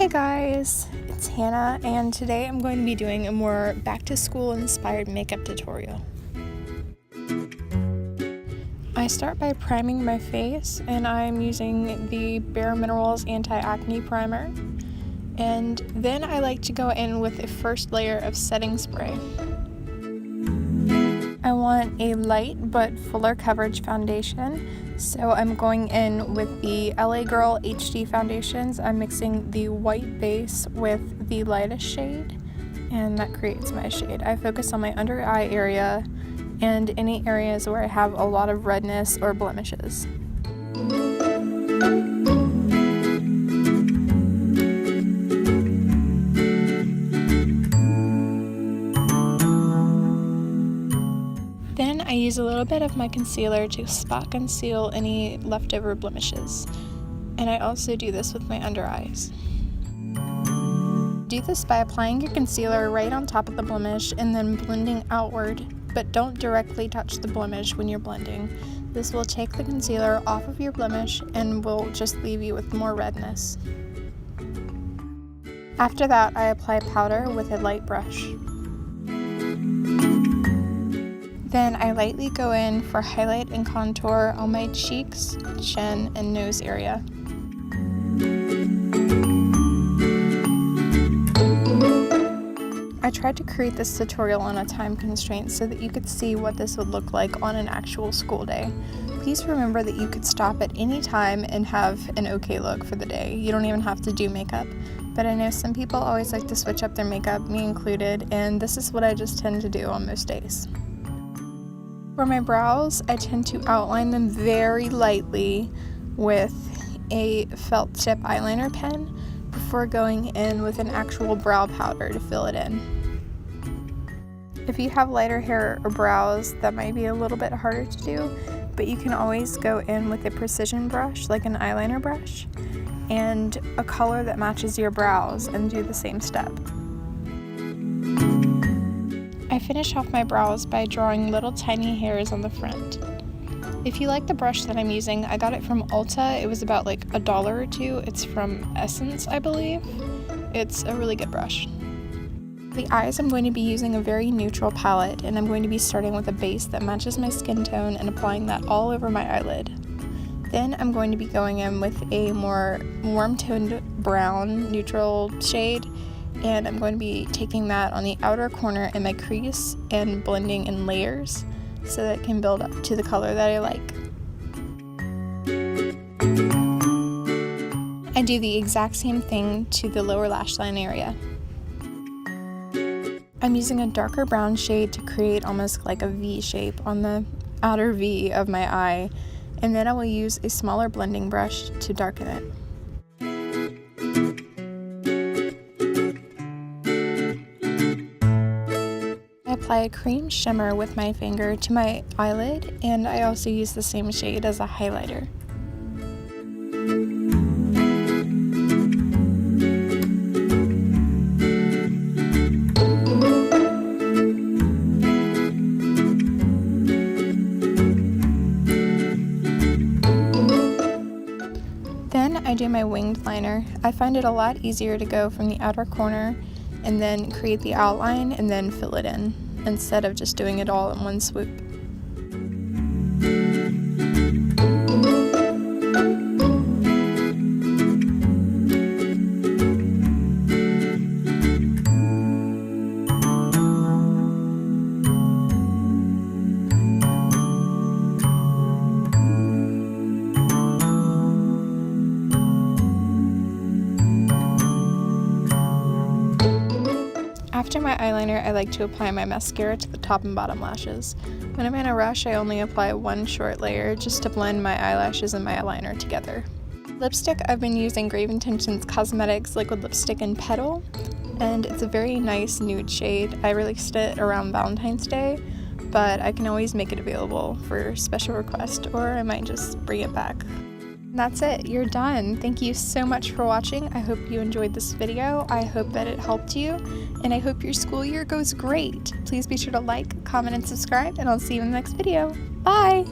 Hey guys, it's Hannah, and today I'm going to be doing a more back-to-school inspired makeup tutorial. I start by priming my face, and I'm using the Bare Minerals Anti-Acne Primer. And then I like to go in with a first layer of setting spray. I want a light but fuller coverage foundation, so I'm going in with the LA Girl HD foundations. I'm mixing the white base with the lightest shade, and that creates my shade. I focus on my under eye area and any areas where I have a lot of redness or blemishes. Then I use a little bit of my concealer to spot conceal any leftover blemishes. And I also do this with my under eyes. Do this by applying your concealer right on top of the blemish and then blending outward, but don't directly touch the blemish when you're blending. This will take the concealer off of your blemish and will just leave you with more redness. After that, I apply powder with a light brush. Then I lightly go in for highlight and contour on my cheeks, chin, and nose area. I tried to create this tutorial on a time constraint so that you could see what this would look like on an actual school day. Please remember that you could stop at any time and have an okay look for the day. You don't even have to do makeup. But I know some people always like to switch up their makeup, me included, and this is what I just tend to do on most days. For my brows, I tend to outline them very lightly with a felt tip eyeliner pen before going in with an actual brow powder to fill it in. If you have lighter hair or brows, that might be a little bit harder to do, but you can always go in with a precision brush, like an eyeliner brush, and a color that matches your brows and do the same step. I finish off my brows by drawing little tiny hairs on the front. If you like the brush that I'm using, I got it from Ulta. It was about like $1 or $2. It's from Essence, I believe. It's a really good brush. For the eyes, I'm going to be using a very neutral palette, and I'm going to be starting with a base that matches my skin tone and applying that all over my eyelid. Then I'm going to be going in with a more warm-toned brown neutral shade, and I'm going to be taking that on the outer corner in my crease and blending in layers so that it can build up to the color that I like. I do the exact same thing to the lower lash line area. I'm using a darker brown shade to create almost like a V shape on the outer V of my eye, and then I will use a smaller blending brush to darken it. I apply a cream shimmer with my finger to my eyelid, and I also use the same shade as a highlighter. Then I do my winged liner. I find it a lot easier to go from the outer corner and then create the outline and then fill it in, instead of just doing it all in one swoop. After my eyeliner, I like to apply my mascara to the top and bottom lashes. When I'm in a rush, I only apply one short layer just to blend my eyelashes and my eyeliner together. Lipstick, I've been using Grave Intentions Cosmetics Liquid Lipstick in Petal, and it's a very nice nude shade. I released it around Valentine's Day, but I can always make it available for special request, or I might just bring it back. That's it, you're done. Thank you so much for watching. I hope you enjoyed this video. I hope that it helped you, and I hope your school year goes great. Please be sure to like, comment, and subscribe, and I'll see you in the next video. Bye!